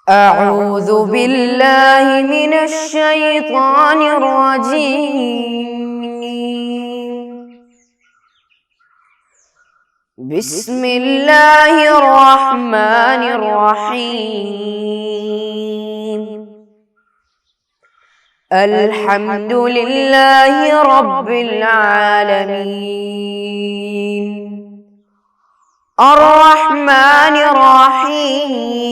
أعوذ بالله من الشيطان الرجيم. بسم الله الرحمن الرحيم. الحمد لله رب العالمين. الرحمن الرحيم.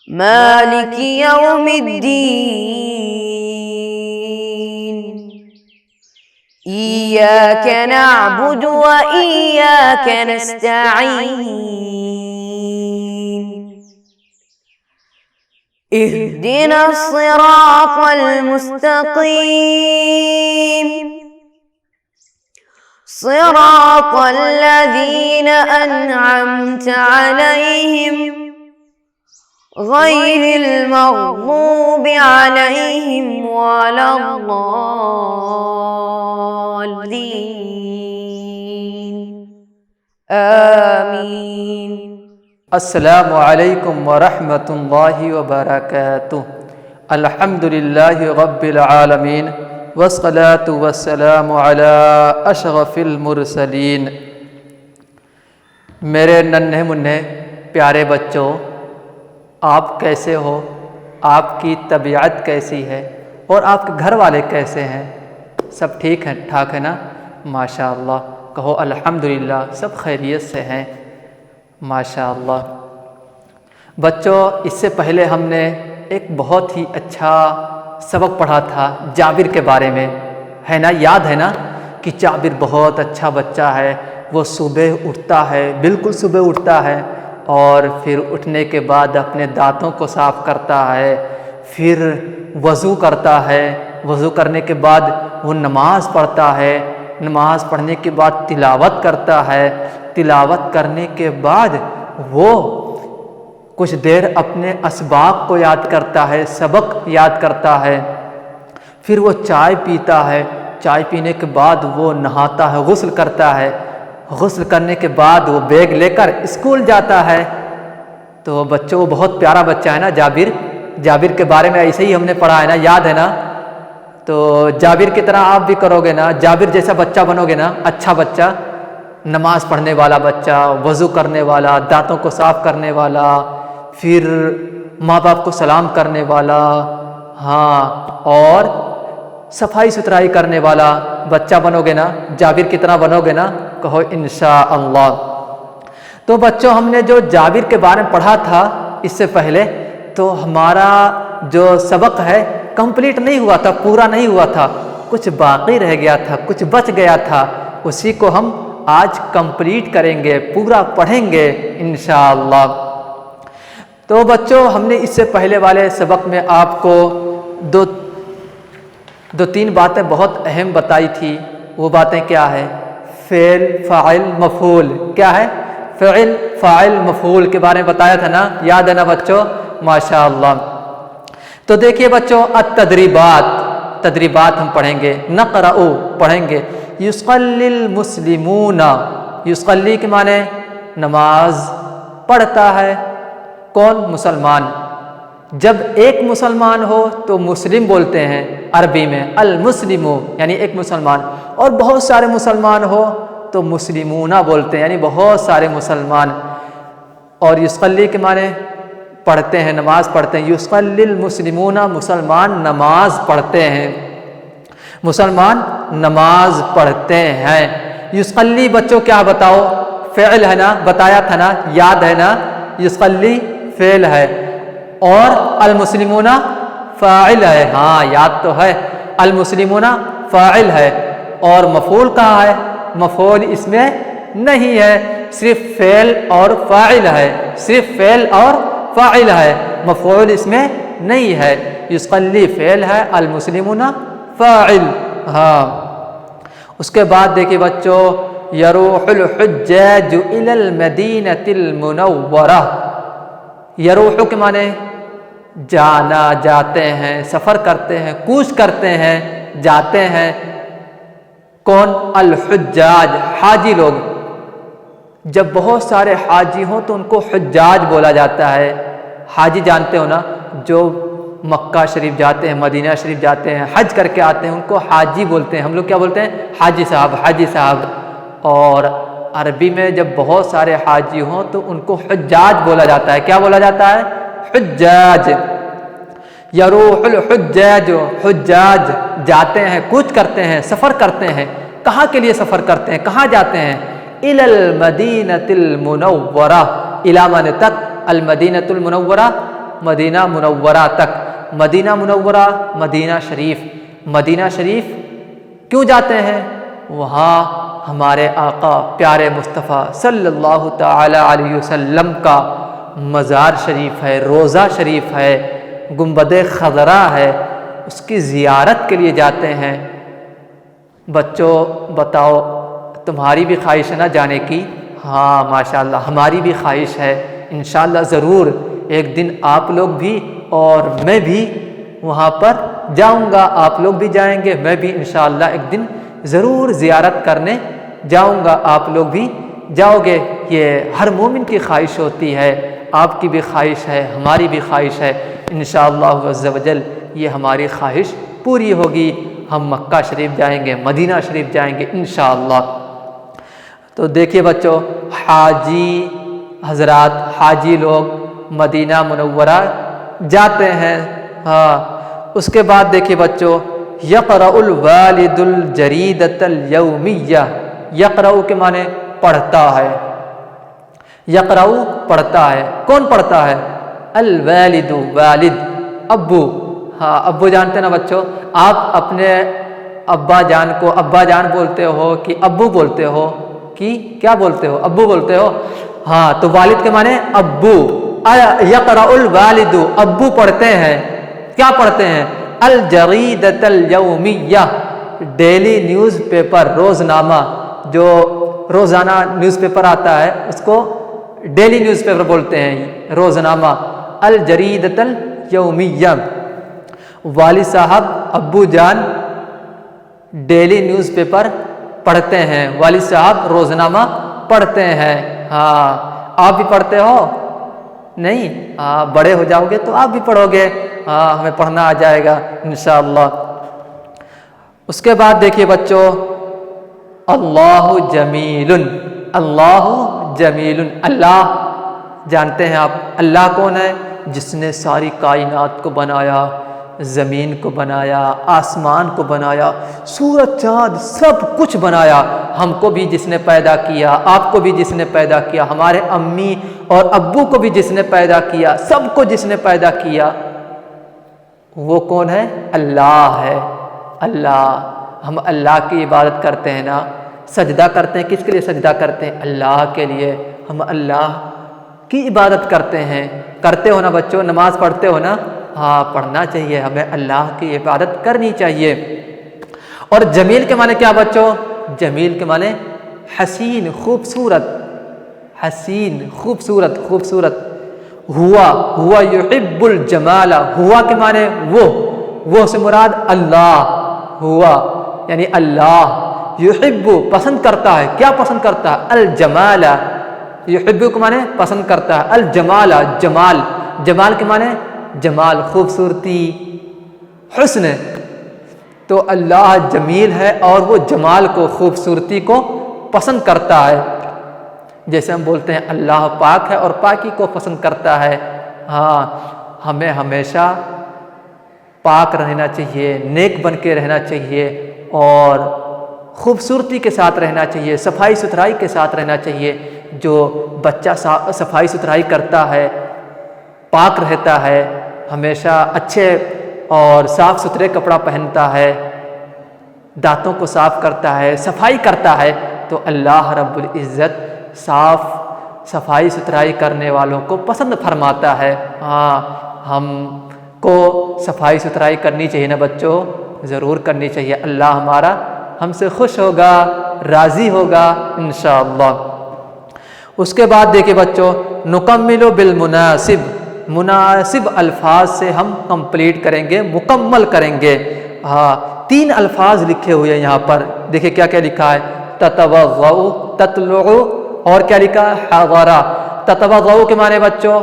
مالك يوم الدين. إياك نعبد وإياك نستعين. اهدنا الصراط المستقيم. صراط الذين أنعمت عليهم غير المغضوب عليهم ولا الضالين. آمين. السلام علیکم ورحمۃ اللہ وبرکاتہ. الحمد للہ رب العالمین والصلاة والسلام علی اشرف المرسلین. میرے ننھے منھے پیارے بچوں، آپ کیسے ہو؟ آپ کی طبیعت کیسی ہے؟ اور آپ کے گھر والے کیسے ہیں؟ سب ٹھیک ہیں ٹھاک ہے نا؟ ماشاء اللہ. کہو الحمدللہ، سب خیریت سے ہیں ماشاء اللہ. بچوں، اس سے پہلے ہم نے ایک بہت ہی اچھا سبق پڑھا تھا جابر کے بارے میں، ہے نا؟ یاد ہے نا کہ جابر بہت اچھا بچہ ہے. وہ صبح اٹھتا ہے، بالکل صبح اٹھتا ہے، اور پھر اٹھنے کے بعد اپنے دانتوں کو صاف کرتا ہے، پھر وضو کرتا ہے. وضو کرنے کے بعد وہ نماز پڑھتا ہے. نماز پڑھنے کے بعد تلاوت کرتا ہے. تلاوت کرنے کے بعد وہ کچھ دیر اپنے اسباق کو یاد کرتا ہے، سبق یاد کرتا ہے. پھر وہ چائے پیتا ہے. چائے پینے کے بعد وہ نہاتا ہے، غسل کرتا ہے. غسل کرنے کے بعد وہ بیگ لے کر اسکول جاتا ہے. تو بچوں، وہ بہت پیارا بچہ ہے نا جابر. جابر کے بارے میں ایسے ہی ہم نے پڑھا ہے نا، یاد ہے نا؟ تو جابر کی طرح آپ بھی کرو گے نا، جابر جیسا بچہ بنو گے نا، اچھا بچہ، نماز پڑھنے والا بچہ، وضو کرنے والا، دانتوں کو صاف کرنے والا، پھر ماں باپ کو سلام کرنے والا، ہاں، اور صفائی ستھرائی کرنے والا بچہ بنو گے نا، جابر کی طرح بنو گے نا؟ کہو انشاءاللہ. تو بچوں، ہم نے جو جابر کے بارے میں پڑھا تھا اس سے پہلے، تو ہمارا جو سبق ہے کمپلیٹ نہیں ہوا تھا، پورا نہیں ہوا تھا، کچھ باقی رہ گیا تھا، کچھ بچ گیا تھا. اسی کو ہم آج کمپلیٹ کریں گے، پورا پڑھیں گے انشاءاللہ. تو بچوں، ہم نے اس سے پہلے والے سبق میں آپ کو دو تین باتیں بہت اہم بتائی تھی. وہ باتیں کیا ہے؟ فعل، فاعل، مفعول. کیا ہے؟ فعل، فاعل، مفعول کے بارے میں بتایا تھا نا، یاد ہے نا بچوں؟ ماشاءاللہ. تو دیکھیے بچوں، تدریبات ہم پڑھیں گے. نقرأ پڑھیں گے. یصلی المسلمون. یصلی کے معنی نماز پڑھتا ہے. کون؟ مسلمان. جب ایک مسلمان ہو تو مسلم بولتے ہیں عربی میں، المسلم یعنی ایک مسلمان. اور بہت سارے مسلمان ہو تو مسلمون بولتے ہیں، یعنی بہت سارے مسلمان. اور یصلی کے معنی پڑھتے ہیں، نماز پڑھتے ہیں. یصلی المسلمون، مسلمان نماز پڑھتے ہیں، مسلمان نماز پڑھتے ہیں. یصلی بچوں کیا بتاؤ؟ فعل ہے نا، بتایا تھا نا، یاد ہے نا؟ یصلی فعل ہے اور المسلمون فاعل ہے. ہاں، یاد تو ہے. المسلمون فاعل ہے اور مفعول کہاں ہے؟ مفعول اس میں نہیں ہے، صرف فعل اور فاعل ہے. صرف فعل اور فاعل ہے، مفعول اس میں نہیں ہے. یصلی فعل ہے، المسلمون فاعل. ہاں، اس کے بعد دیکھیے بچوں، یروح الحجاج الی المدینۃ المنورہ. یروح کے معنی جانا، جاتے ہیں، سفر کرتے ہیں، کوچ کرتے ہیں، جاتے ہیں. کون؟ الحجاج، حاجی لوگ. جب بہت سارے حاجی ہوں تو ان کو حجاج بولا جاتا ہے۔ حاجی جانتے ہو نا، جو مکہ شریف جاتے ہیں، مدینہ شریف جاتے ہیں، حج کر کے آتے ہیں، ان کو حاجی بولتے ہیں۔ ہم لوگ کیا بولتے ہیں؟ حاجی صاحب، حاجی صاحب۔ اور عربی میں جب بہت سارے حاجی ہوں تو ان کو حجاج بولا جاتا ہے۔ کیا بولا جاتا ہے؟ حجاج۔ یروح الحجاج، حجاج جاتے ہیں، کوچ کرتے ہیں، سفر کرتے ہیں۔ کہاں کے لیے سفر کرتے ہیں؟ کہاں جاتے ہیں؟ الی المدینۃ المنورہ، الی مانے تک، المدینۃ المنورہ مدینہ منورہ تک۔ مدینہ منورہ مدینہ شریف۔ مدینہ شریف کیوں جاتے ہیں؟ وہاں ہمارے آقا پیارے مصطفیٰ صلی اللہ تعالی علیہ وسلم کا مزار شریف ہے، روضہ شریف ہے، گنبد خضرا ہے، اس کی زیارت کے لیے جاتے ہیں۔ بچوں بتاؤ، تمہاری بھی خواہش ہے نا جانے کی؟ ہاں ماشاءاللہ، ہماری بھی خواہش ہے۔ انشاءاللہ ضرور ایک دن آپ لوگ بھی اور میں بھی وہاں پر جاؤں گا، آپ لوگ بھی جائیں گے، میں بھی انشاءاللہ ایک دن ضرور زیارت کرنے جاؤں گا، آپ لوگ بھی جاؤ گے۔ یہ ہر مومن کی خواہش ہوتی ہے، آپ کی بھی خواہش ہے، ہماری بھی خواہش ہے۔ انشاءاللہ عز و جل یہ ہماری خواہش پوری ہوگی، ہم مکہ شریف جائیں گے، مدینہ شریف جائیں گے انشاءاللہ۔ تو دیکھیے بچوں، حاجی حضرات، حاجی لوگ مدینہ منورہ جاتے ہیں۔ ہاں، اس کے بعد دیکھیے بچوں، یقرأ الوالد الجریدۃ الیومیہ۔ یقرأ کے معنی پڑھتا ہے، یقرأ پڑھتا ہے۔ کون پڑھتا ہے؟ الوالد، والد، ابو۔ ہاں، ابو جانتے ہیں نا بچوں؟ آپ اپنے ابا جان کو ابا جان بولتے ہو کہ ابو بولتے ہو کہ کیا بولتے ہو؟ ابو بولتے ہو۔ ہاں، تو والد کے معنی ابو۔ یقرأ الوالد، ابو پڑھتے ہیں۔ کیا پڑھتے ہیں؟ الجریدۃ الیومیہ، ڈیلی نیوز پیپر، روزنامہ، جو روزانہ نیوز پیپر آتا ہے اس کو ڈیلی نیوز پیپر بولتے ہیں، روزنامہ، الجریدۃ الیومیہ۔ والد صاحب، ابو جان ڈیلی نیوز پیپر پڑھتے ہیں، والد صاحب روزنامہ پڑھتے ہیں۔ ہاں، آپ بھی پڑھتے ہو؟ نہیں؟ ہاں، بڑے ہو جاؤ گے تو آپ بھی پڑھو گے۔ ہاں، ہمیں پڑھنا آ جائے گا انشاءاللہ۔ اس کے بعد دیکھیے بچوں، اللہ جمیل، اللہ جمیل۔ اللہ جانتے ہیں آپ؟ اللہ کون ہے؟ جس نے ساری کائنات کو بنایا، زمین کو بنایا، آسمان کو بنایا، سورج چاند سب کچھ بنایا۔ ہم کو بھی جس نے پیدا کیا، آپ کو بھی جس نے پیدا کیا، ہمارے امی اور ابو کو بھی جس نے پیدا کیا، سب کو جس نے پیدا کیا، وہ کون ہے؟ اللہ ہے۔ اللہ، ہم اللہ کی عبادت کرتے ہیں نا، سجدہ کرتے ہیں۔ کس کے لیے سجدہ کرتے ہیں؟ اللہ کے لیے۔ ہم اللہ کی عبادت کرتے ہیں۔ کرتے ہو نا بچوں؟ نماز پڑھتے ہو نا؟ ہاں، پڑھنا چاہیے، ہمیں اللہ کی عبادت کرنی چاہیے۔ اور جمیل کے معنی کیا بچوں؟ جمیل کے معنی حسین، خوبصورت، حسین، خوبصورت، خوبصورت۔ ہوا یحب الجمال، ہوا کے معنی وہ سے مراد اللہ، ہوا یعنی اللہ، یحب پسند کرتا ہے۔ کیا پسند کرتا ہے؟ الجمال، یحب کے معنی پسند کرتا ہے، الجمال، جمال، جمال کے معنی جمال، خوبصورتی، حسن۔ تو اللہ جمیل ہے اور وہ جمال کو، خوبصورتی کو پسند کرتا ہے۔ جیسے ہم بولتے ہیں اللہ پاک ہے اور پاکی کو پسند کرتا ہے۔ ہاں، ہمیں ہمیشہ پاک رہنا چاہیے، نیک بن کے رہنا چاہیے اور خوبصورتی کے ساتھ رہنا چاہیے، صفائی ستھرائی کے ساتھ رہنا چاہیے۔ جو بچہ صفائی ستھرائی کرتا ہے، پاک رہتا ہے، ہمیشہ اچھے اور صاف ستھرے کپڑا پہنتا ہے، دانتوں کو صاف کرتا ہے، صفائی کرتا ہے، تو اللہ رب العزت صفائی ستھرائی کرنے والوں کو پسند فرماتا ہے۔ ہاں، ہم کو صفائی ستھرائی کرنی چاہیے نا بچوں؟ ضرور کرنی چاہیے، اللہ ہمارا ہم سے خوش ہوگا، راضی ہوگا انشاءاللہ۔ اس کے بعد دیکھیں بچوں، نکمل بالمناسب، مناسب الفاظ سے ہم کمپلیٹ کریں گے، مکمل کریں گے۔ ہاں، 3 الفاظ لکھے ہوئے ہیں یہاں پر، دیکھیں کیا کیا لکھا ہے، تتوضؤ، تطلع، اور کیا لکھا حضرا تتوضؤ کے معنی بچوں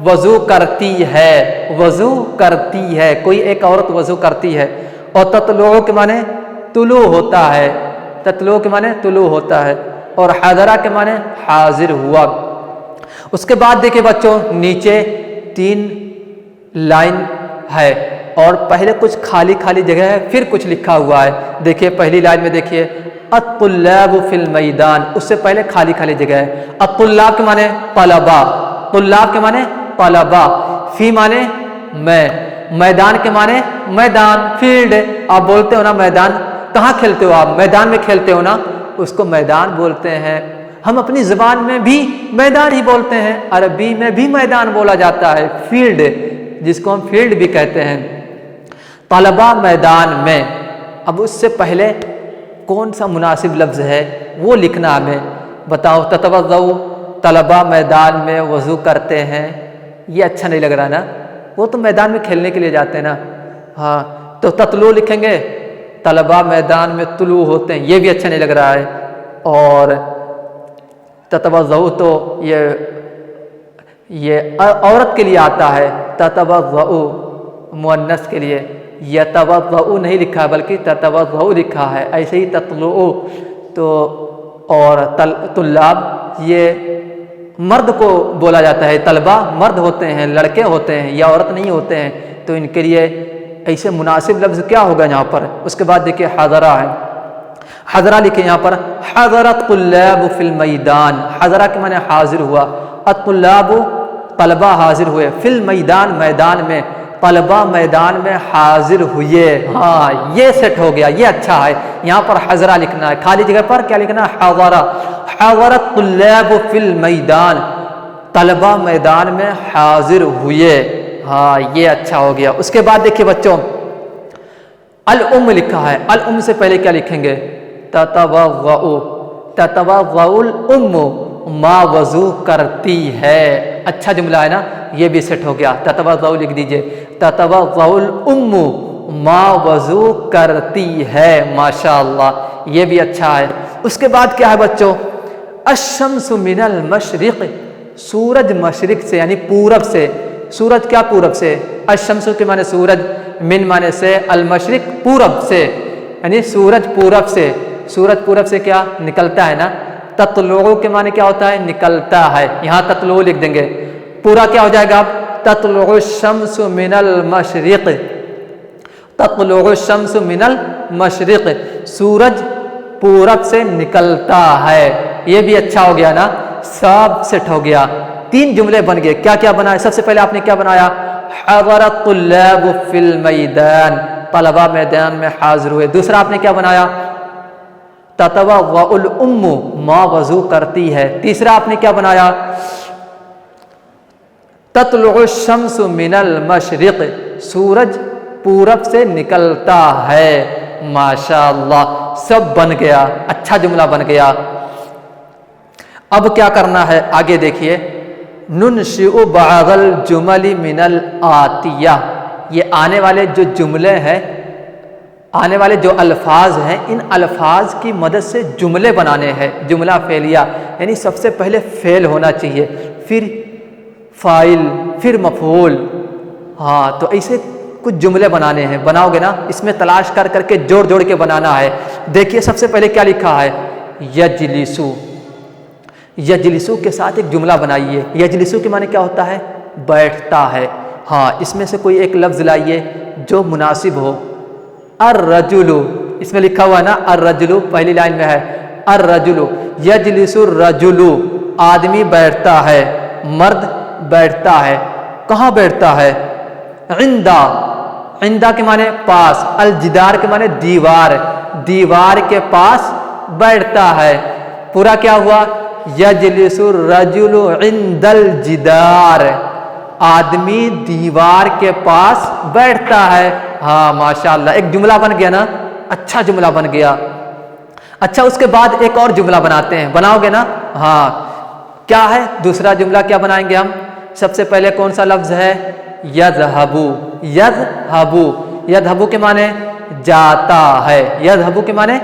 وضو کرتی ہے وضو کرتی ہے کوئی ایک عورت وضو کرتی ہے اور تطلع کے معنی طلوع ہوتا ہے تطلع کے معنی طلوع ہوتا ہے اور حضرا کے معنی حاضر ہوا اس کے بعد دیکھیں بچوں نیچے 3 لائن ہے اور پہلے کچھ خالی خالی جگہ ہے پھر کچھ لکھا ہوا ہے دیکھیے پہلی لائن میں دیکھیے الطلاب فی المیدان اس سے پہلے خالی خالی جگہ ہے الطلاب کے معنی طلبا طلاب کے معنی طلبا فی معنی میں میدان کے معنی میدان فیلڈ آپ بولتے ہو نا میدان کہاں کھیلتے ہو آپ میدان میں کھیلتے ہو نا اس کو میدان بولتے ہیں ہم اپنی زبان میں بھی میدان ہی بولتے ہیں عربی میں بھی میدان بولا جاتا ہے فیلڈ جس کو ہم فیلڈ بھی کہتے ہیں طلبا میدان میں اب اس سے پہلے کون سا مناسب لفظ ہے وہ لکھنا ہمیں بتاؤ تتوضؤ طلبا میدان میں وضو کرتے ہیں یہ اچھا نہیں لگ رہا نا وہ تو میدان میں کھیلنے کے لیے جاتے ہیں نا ہاں تو تطلع لکھیں گے طلبا میدان میں طلوع ہوتے ہیں یہ بھی اچھا نہیں لگ رہا ہے اور تتوضؤ تو یہ عورت کے لیے آتا ہے تتوضؤ مؤنث کے لیے یتوضؤ نہیں لکھا ہے بلکہ تتوضؤ لکھا ہے ایسے ہی تطلع تو اور طلاب یہ مرد کو بولا جاتا ہے طلبا مرد ہوتے ہیں لڑکے ہوتے ہیں یا عورت نہیں ہوتے ہیں تو ان کے لیے ایسے مناسب لفظ کیا ہوگا یہاں پر اس کے بعد دیکھیے حضرا ہے حضرا لکھیں یہاں پر حضرت طلاب فی المیدان حضرا کے معنی حاضر ہوا الطلاب طلبا حاضر ہوئے فی المیدان میدان میں طلبا میدان میں حاضر ہوئے ہاں یہ سیٹ ہو گیا یہ اچھا ہے یہاں پر حضرا لکھنا ہے خالی جگہ پر کیا لکھنا ہے حضرا حضرت طلاب فی المیدان طلبا میدان میں حاضر ہوئے ہاں یہ اچھا ہو گیا اس کے بعد دیکھیے بچوں الام لکھا ہے الام سے پہلے کیا لکھیں گے تتوضؤ تتوضؤ الام ماں وضو کرتی ہے اچھا جملہ ہے نا یہ بھی سیٹ ہو گیا تتوضؤ لکھ دیجئے تتوضؤ الام ماں وضو کرتی ہے ماشاءاللہ یہ بھی اچھا ہے اس کے بعد کیا ہے بچوں الشمس من المشرق سورج مشرق سے یعنی پورب سے سورج کیا پورب سے الشمس کے معنی سورج من معنی سے المشرق پورب سے یعنی سورج پورب سے کیا نکلتا ہے نا تطلع کے معنی کیا ہوتا ہے نکلتا ہے یہاں تطلع لکھ دیں گے پورا کیا ہو جائے گا اب تطلع الشمس من المشرق تطلع الشمس من المشرق سورج پورب سے نکلتا ہے یہ بھی اچھا ہو گیا نا سب سیٹ ہو گیا 3 جملے بن گئے کیا کیا بنا سب سے پہلے آپ نے کیا بنایا حضرت طلاب فی المیدان طلبا میدان میں حاضر ہوئے دوسرا آپ نے کیا بنایا تتوضؤ الام ماں وضو کرتی ہے تیسرا آپ نے کیا بنایا تطلع الشمس من المشرق سورج پورب سے نکلتا ہے ماشاءاللہ سب بن گیا اچھا جملہ بن گیا اب کیا کرنا ہے آگے دیکھیے ننشئ بعض الجمل من الآتیہ یہ آنے والے جو جملے ہیں آنے والے جو الفاظ ہیں ان الفاظ کی مدد سے جملے بنانے ہیں جملہ فعلیہ یعنی سب سے پہلے فعل ہونا چاہیے پھر فاعل پھر مفعول ہاں تو ایسے کچھ جملے بنانے ہیں بناؤ گے نا اس میں تلاش کر کر کے جوڑ جوڑ کے بنانا ہے دیکھیے سب سے پہلے کیا لکھا ہے یجلسو یجلسو کے ساتھ ایک جملہ بنائیے یجلسو کے معنی کیا ہوتا ہے بیٹھتا ہے ہاں اس میں سے کوئی ایک لفظ لائیے جو مناسب ہو الرجل اس میں لکھا ہوا ہے نا الرجل پہلی لائن میں ہے الرجل یجلس الرجل آدمی بیٹھتا ہے مرد بیٹھتا ہے کہاں بیٹھتا ہے عندہ کے معنی پاس الجدار کے معنی دیوار دیوار کے پاس بیٹھتا ہے پورا کیا ہوا یجلس الرجل عند الجدار آدمی دیوار کے پاس بیٹھتا ہے ہاں ماشاءاللہ ایک جملہ بن گیا نا اچھا جملہ بن گیا اچھا اس کے بعد ایک اور جملہ بناتے ہیں بناؤ گے نا ہاں کیا ہے دوسرا جملہ کیا بنائیں گے ہم سب سے پہلے کون سا لفظ ہے یذهبو یذهبو یذهبو کے معنی جاتا ہے یذهبو کے معنی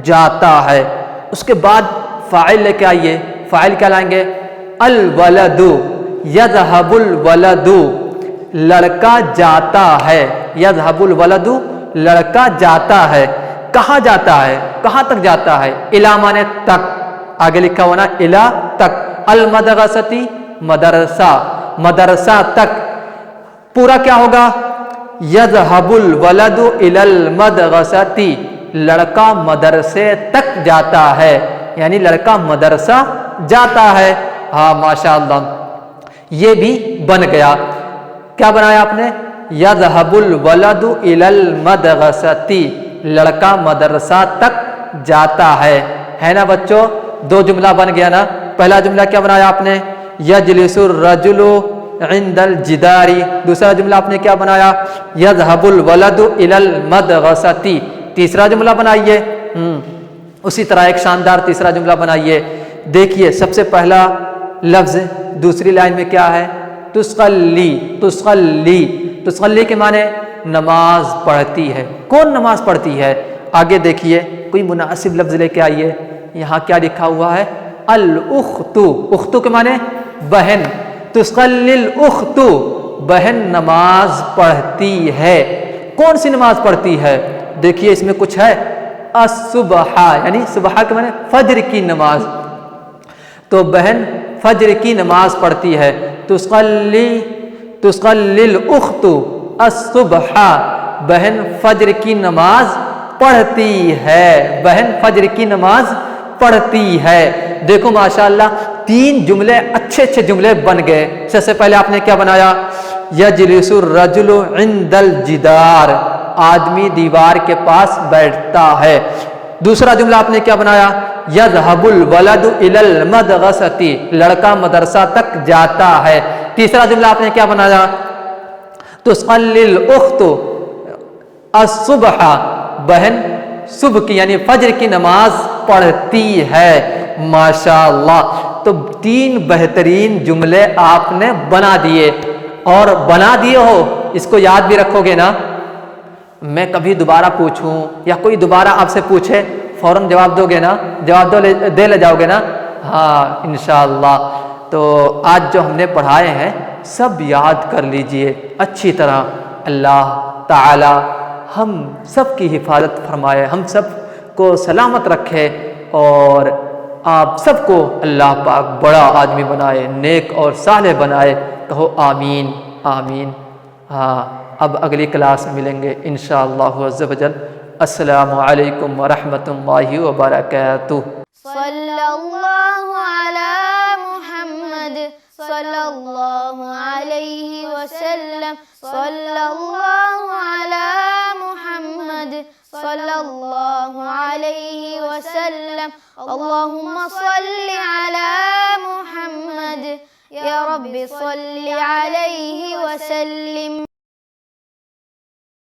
جاتا ہے اس کے بعد فاعل لے کے آئیے فاعل کیا لائیں گے؟ الولد، یذهب الولد، لڑکا جاتا ہے، یذهب الولد، لڑکا جاتا ہے، کہاں جاتا ہے؟ کہاں تک جاتا ہے؟ الی مانے تک، آگے لکھا ہوا نا الی تک، المدرستی مدرسہ، مدرسہ تک، پورا کیا ہوگا؟ یذهب الولد الی المدرستی، لڑکا مدرسے تک جاتا ہے، یعنی لڑکا مدرسہ جاتا ہے۔ ہاں ماشاءاللہ، یہ بھی بن گیا۔ کیا بنایا آپ نے؟ یذهب الولد الی المدرستی، لڑکا مدرسہ تک جاتا ہے نا بچوں؟ دو جملہ بن گیا نا۔ پہلا جملہ کیا بنایا آپ نے؟ یجلس الرجل عند الجدار، دوسرا جملہ آپ نے کیا بنایا؟ یذهب الولد الی المدرستی، تیسرا جملہ بنائیے، اسی طرح ایک شاندار تیسرا جملہ بنائیے۔ دیکھیے سب سے پہلا لفظ دوسری لائن میں کیا ہے؟ تصلی، تصلی، تصلی کے معنی نماز پڑھتی ہے۔ کون نماز پڑھتی ہے؟ آگے دیکھیے، کوئی مناسب لفظ لے کے آئیے۔ یہاں کیا لکھا ہوا ہے؟ الاخت، اخت کے معنی بہن، تصلی الاخت، بہن نماز پڑھتی ہے۔ کون سی نماز پڑھتی ہے؟ دیکھیے اس میں کچھ ہے، الصبح، یعنی صبح کے معنی فجر کی نماز، تو بہن فجر کی نماز پڑھتی ہے۔ تصلی، تصلی الاخت الصبح، بہن فجر کی نماز پڑھتی ہے، بہن فجر کی نماز پڑھتی ہے۔ دیکھو ماشاءاللہ تین جملے اچھے اچھے جملے بن گئے۔ سب سے پہلے آپ نے کیا بنایا؟ یجلس الرجل عند الجدار، آدمی دیوار کے پاس بیٹھتا ہے۔ دوسرا جملہ آپ نے کیا بنایا؟ یذهب الولد الی المدرستی، لڑکا مدرسہ تک جاتا ہے۔ تیسرا جملہ آپ نے کیا بنایا؟ تصلی الاخت الصبح، بہن صبح کی یعنی فجر کی نماز پڑھتی ہے۔ ماشاءاللہ، تو تین بہترین جملے آپ نے بنا دیے، اور بنا دیے ہو اس کو یاد بھی رکھو گے نا؟ میں کبھی دوبارہ پوچھوں یا کوئی دوبارہ آپ سے پوچھے فوراً جواب دو گے نا؟ جواب دے لے جاؤ گے نا؟ ہاں انشاءاللہ۔ تو آج جو ہم نے پڑھائے ہیں سب یاد کر لیجئے اچھی طرح۔ اللہ تعالی ہم سب کی حفاظت فرمائے، ہم سب کو سلامت رکھے، اور آپ سب کو اللہ پاک بڑا آدمی بنائے، نیک اور صالح بنائے۔ کہو آمین آمین۔ ہاں اب اگلی کلاس میں ملیں گے انشاءاللہ عز و جل۔ السلام علیکم ورحمۃ اللہ وبرکاتہ۔ صلی اللہ علی محمد صلی اللہ علیہ وسلم، صلی اللہ علی محمد صلی اللہ علیہ وسلم، اللہم صلی علی محمد، یا رب صلی علیہ